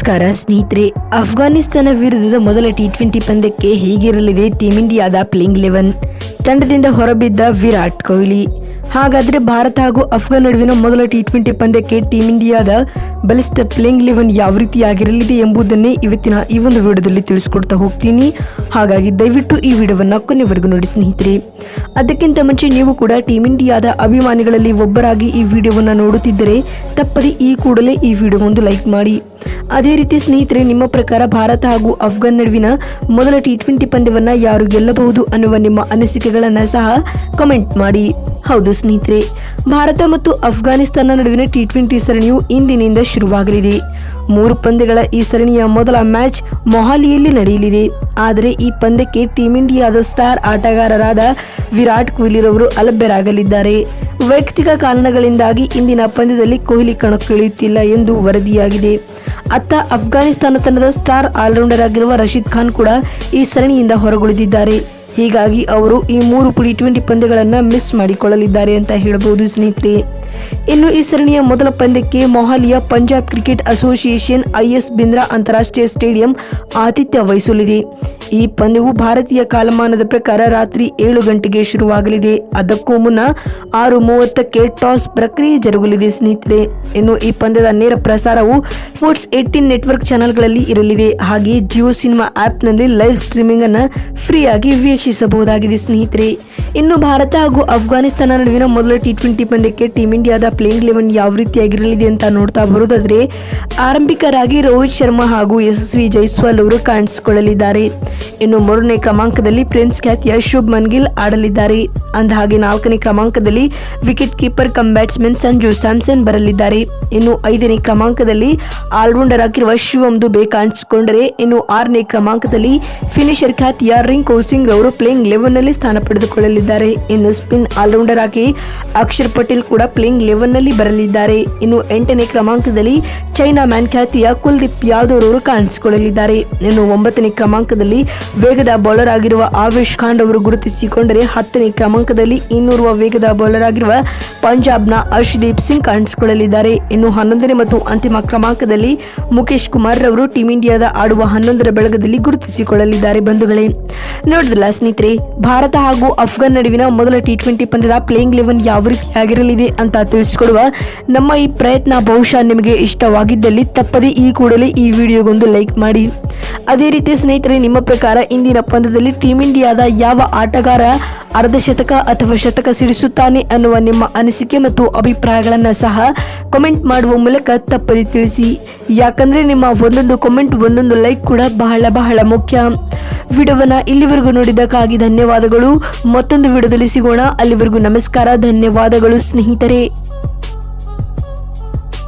ನಮಸ್ಕಾರ ಸ್ನೇಹಿತರೆ, ಅಫ್ಘಾನಿಸ್ತಾನ ವಿರುದ್ಧದ ಮೊದಲ ಟಿ20 ಪಂದ್ಯಕ್ಕೆ ಹೀಗಿರಲಿದೆ ಟೀಮ್ ಇಂಡಿಯಾದ ಪ್ಲೇಯಿಂಗ್ 11 ತಂಡದಿಂದ ಹೊರಬಿದ್ದ ವಿರಾಟ್ ಕೊಹ್ಲಿ. ಹಾಗಾದರೆ ಭಾರತ ಹಾಗೂ ಅಫ್ಘಾನ್ ನಡುವಿನ ಮೊದಲ ಟಿ20 ಪಂದ್ಯಕ್ಕೆ ಟೀಮ್ ಇಂಡಿಯಾದ ಬಲಿಷ್ಠ ಪ್ಲೇಯಿಂಗ್ 11 ಯಾವ ರೀತಿಯಾಗಿರಲಿದೆ ಎಂಬುದನ್ನೇ ಇವತ್ತಿನ ಈ ಒಂದು ವಿಡಿಯೋದಲ್ಲಿ ತಿಳಿಸ್ಕೊಡ್ತಾ ಹೋಗ್ತೀನಿ. ಹಾಗಾಗಿ ದಯವಿಟ್ಟು ಈ ವಿಡಿಯೋವನ್ನು ಕೊನೆವರೆಗೂ ನೋಡಿ ಸ್ನೇಹಿತರೆ. ಅದಕ್ಕಿಂತ ಮುಂಚೆ ನೀವು ಕೂಡ ಟೀಮ್ ಇಂಡಿಯಾದ ಅಭಿಮಾನಿಗಳಲ್ಲಿ ಒಬ್ಬರಾಗಿ ಈ ವಿಡಿಯೋವನ್ನು ನೋಡುತ್ತಿದ್ದರೆ ತಪ್ಪದೆ ಈ ಕೂಡಲೇ ಈ ವಿಡಿಯೋಗೊಂದು ಲೈಕ್ ಮಾಡಿ. ಅದೇ ರೀತಿ ಸ್ನೇಹಿತರೆ, ನಿಮ್ಮ ಪ್ರಕಾರ ಭಾರತ ಹಾಗೂ ಅಫ್ಘಾನ್ ನಡುವಿನ ಮೊದಲ ಟಿ20 ಪಂದ್ಯವನ್ನ ಯಾರು ಗೆಲ್ಲಬಹುದು ಅನ್ನುವ ನಿಮ್ಮ ಅನಿಸಿಕೆಗಳನ್ನು ಸಹ ಕಮೆಂಟ್ ಮಾಡಿ. ಹೌದು ಸ್ನೇಹಿತರೆ, ಭಾರತ ಮತ್ತು ಅಫ್ಘಾನಿಸ್ತಾನ ನಡುವಿನ ಟಿ20 ಸರಣಿಯು ಇಂದಿನಿಂದ ಶುರುವಾಗಲಿದೆ. 3 ಪಂದ್ಯಗಳ ಈ ಸರಣಿಯ ಮೊದಲ ಮ್ಯಾಚ್ ಮೊಹಾಲಿಯಲ್ಲಿ ನಡೆಯಲಿದೆ. ಆದರೆ ಈ ಪಂದ್ಯಕ್ಕೆ ಟೀಮ್ ಇಂಡಿಯಾದ ಸ್ಟಾರ್ ಆಟಗಾರರಾದ ವಿರಾಟ್ ಕೊಹ್ಲಿರವರು ಅಲಭ್ಯರಾಗಲಿದ್ದಾರೆ. ವೈಯಕ್ತಿಕ ಕಾರಣಗಳಿಂದಾಗಿ ಇಂದಿನ ಪಂದ್ಯದಲ್ಲಿ ಕೊಹ್ಲಿ ಕಣಕ್ಕಿಳಿಯುತ್ತಿಲ್ಲ ಎಂದು ವರದಿಯಾಗಿದೆ. ಅತ್ತ ಅಫ್ಘಾನಿಸ್ತಾನ ತಂಡದ ಸ್ಟಾರ್ ಆಲ್ರೌಂಡರ್ ಆಗಿರುವ ರಶೀದ್ ಖಾನ್ ಕೂಡ ಈ ಸರಣಿಯಿಂದ ಹೊರಗುಳಿದಿದ್ದಾರೆ. ಹೀಗಾಗಿ ಅವರು ಈ 3 ಟಿ20 ಪಂದ್ಯಗಳನ್ನು ಮಿಸ್ ಮಾಡಿಕೊಳ್ಳಲಿದ್ದಾರೆ ಅಂತ ಹೇಳಬಹುದು ಸ್ನೇಹಿತರೆ. ಇನ್ನು ಈ ಸರಣಿಯ ಮೊದಲ ಪಂದ್ಯಕ್ಕೆ ಮೊಹಾಲಿಯ Punjab cricket association IS Bindra ಅಂತಾರಾಷ್ಟ್ರೀಯ ಸ್ಟೇಡಿಯಂ ಆತಿಥ್ಯ ವಹಿಸಲಿದೆ. ಈ ಪಂದ್ಯವು ಭಾರತೀಯ ಕಾಲಮಾನದ ಪ್ರಕಾರ ರಾತ್ರಿ 7 ಗಂಟೆಗೆ ಶುರುವಾಗಲಿದೆ. ಅದಕ್ಕೂ ಮುನ್ನ 6:30ಕ್ಕೆ ಟಾಸ್ ಪ್ರಕ್ರಿಯೆ ಜರುಗಲಿದೆ ಸ್ನೇಹಿತರೆ. ಇನ್ನು ಈ ಪಂದ್ಯದ ನೇರ ಪ್ರಸಾರವು ಸ್ಪೋರ್ಟ್ಸ್ 18 ನೆಟ್ವರ್ಕ್ ಚಾನೆಲ್ಗಳಲ್ಲಿ ಇರಲಿದೆ. ಹಾಗೆ ಜಿಯೋ ಸಿನಿಮಾ ಆಪ್ನಲ್ಲಿ ಲೈವ್ ಸ್ಟ್ರೀಮಿಂಗ್ ಅನ್ನು ಫ್ರೀ ಆಗಿ ವೀಕ್ಷಿಸಬಹುದಾಗಿದೆ ಸ್ನೇಹಿತರೆ. ಇನ್ನು ಭಾರತ ಹಾಗೂ ಅಫ್ಘಾನಿಸ್ತಾನ ನಡುವಿನ ಮೊದಲ ಟಿ20 ಪಂದ್ಯಕ್ಕೆ ಟೀಮ್ ಇಂಡಿಯಾದ ಪ್ಲೇಯಿಂಗ್ 11 ಯಾವ ರೀತಿಯಾಗಿರಲಿದೆ ಅಂತ ನೋಡ್ತಾ ಬರೋದಾದ್ರೆ, ಆರಂಭಿಕರಾಗಿ ರೋಹಿತ್ ಶರ್ಮಾ ಹಾಗೂ ಯಶಸ್ವಿ ಜೈಸ್ವಾಲ್ ಅವರು ಕಾಣಿಸಿಕೊಳ್ಳಲಿದ್ದಾರೆ. ಇನ್ನು 3ನೇ ಕ್ರಮಾಂಕದಲ್ಲಿ ಪ್ರಿನ್ಸ್ ಖ್ಯಾತಿಯ ಶುಭ್ಮನ್ ಗಿಲ್ ಆಡಲಿದ್ದಾರೆ. ಅಂದಹಾಗೆ 4ನೇ ಕ್ರಮಾಂಕದಲ್ಲಿ wicket keeper cum batsman Sanju Samson ಬರಲಿದ್ದಾರೆ. ಇನ್ನು 5ನೇ ಕ್ರಮಾಂಕದಲ್ಲಿ ಆಲ್ರೌಂಡರ್ ಆಗಿರುವ ಶಿವಮ್ ದುಬೆ ಕಾಣಿಸಿಕೊಂಡರೆ, ಇನ್ನು 6ನೇ ಕ್ರಮಾಂಕದಲ್ಲಿ ಫಿನಿಶರ್ ಖ್ಯಾತಿಯ ರಿಂಕು ಸಿಂಗ್ ರವರು ಪ್ಲೇಯಿಂಗ್ 11 ನಲ್ಲಿ ಸ್ಥಾನ ಪಡೆದುಕೊಳ್ಳಲಿದ್ದಾರೆ. ಇನ್ನು ಸ್ಪಿನ್ ಆಲ್ರೌಂಡರ್ ಆಗಿ ಅಕ್ಷರ್ ಪಟೇಲ್ ಕೂಡ ಪ್ಲೇಯಿಂಗ್ 11 ನಲ್ಲಿ ಬರಲಿದ್ದಾರೆ. ಇನ್ನು 8ನೇ ಕ್ರಮಾಂಕದಲ್ಲಿ ಚೈನಾ ಮ್ಯಾನ್ ಖ್ಯಾತಿಯ ಕುಲ್ದೀಪ್ ಯಾದವ್ ರವರು ಕಾಣಿಸಿಕೊಳ್ಳಲಿದ್ದಾರೆ. ಇನ್ನು 9ನೇ ಕ್ರಮಾಂಕದಲ್ಲಿ ವೇಗದ ಬೌಲರ್ ಆಗಿರುವ ಆವೇಶ್ ಖಾನ್ ಅವರು ಗುರುತಿಸಿಕೊಂಡರೆ, 10ನೇ ಕ್ರಮಾಂಕದಲ್ಲಿ ಇನ್ನೋರ್ವ ವೇಗದ ಬೌಲರ್ ಆಗಿರುವ ಪಂಜಾಬ್ನ ಅರ್ಶ್ದೀಪ್ ಸಿಂಗ್ ಕಾಣಿಸಿಕೊಳ್ಳಲಿದ್ದಾರೆ. ಇನ್ನು 11ನೇ ಮತ್ತು ಅಂತಿಮ ಕ್ರಮಾಂಕದಲ್ಲಿ ಮುಖೇಶ್ ಕುಮಾರ್ ರವರು ಟೀಮ್ ಇಂಡಿಯಾದ ಆಡುವ 11ರ ಬಳಗದಲ್ಲಿ ಗುರುತಿಸಿಕೊಳ್ಳಲಿದ್ದಾರೆ. ಬಂಧುಗಳೇ, ನೋಡಿದ್ರಲ್ಲ ಸ್ನೇಹಿತರೆ, ಭಾರತ ಹಾಗೂ ಅಫ್ಘಾನ್ ನಡುವಿನ ಮೊದಲ ಟಿ20 ಪಂದ್ಯದ ಪ್ಲೇಯಿಂಗ್ 11 ಯಾವ ರೀತಿಯಾಗಿರಲಿದೆ ಅಂತ ತಿಳಿಸಿಕೊಡುವ ನಮ್ಮ ಈ ಪ್ರಯತ್ನ ಬಹುಶಃ ನಿಮಗೆ ಇಷ್ಟವಾಗಿದ್ದಲ್ಲಿ ತಪ್ಪದೇ ಈ ಕೂಡಲೇ ಈ ವಿಡಿಯೋಗೊಂದು ಲೈಕ್ ಮಾಡಿ. ಅದೇ ರೀತಿ ಸ್ನೇಹಿತರೆ, ನಿಮ್ಮ ಪ್ರಕಾರ ಇಂದಿನ ಪಂದ್ಯದಲ್ಲಿ ಟೀಮ್ ಇಂಡಿಯಾದ ಯಾವ ಆಟಗಾರ ಅರ್ಧ ಶತಕ ಅಥವಾ ಶತಕ ಸಿಡಿಸುತ್ತಾನೆ ಅನ್ನುವ ನಿಮ್ಮ ಅನಿಸಿಕೆ ಮತ್ತು ಅಭಿಪ್ರಾಯಗಳನ್ನು ಸಹ ಕಮೆಂಟ್ ಮಾಡುವ ಮೂಲಕ ತಪ್ಪದೇ ತಿಳಿಸಿ. ಯಾಕಂದ್ರೆ ನಿಮ್ಮ ಒಂದೊಂದು ಕಮೆಂಟ್, ಒಂದೊಂದು ಲೈಕ್ ಕೂಡ ಬಹಳ ಮುಖ್ಯ. ವಿಡಿಯೋವನ್ನ ಇಲ್ಲಿವರೆಗೂ ನೋಡಿದ್ದಕ್ಕಾಗಿ ಧನ್ಯವಾದಗಳು. ಮತ್ತೊಂದು ವಿಡಿಯೋದಲ್ಲಿ ಸಿಗೋಣ. ಅಲ್ಲಿವರೆಗೂ ನಮಸ್ಕಾರ, ಧನ್ಯವಾದಗಳು ಸ್ನೇಹಿತರೆ.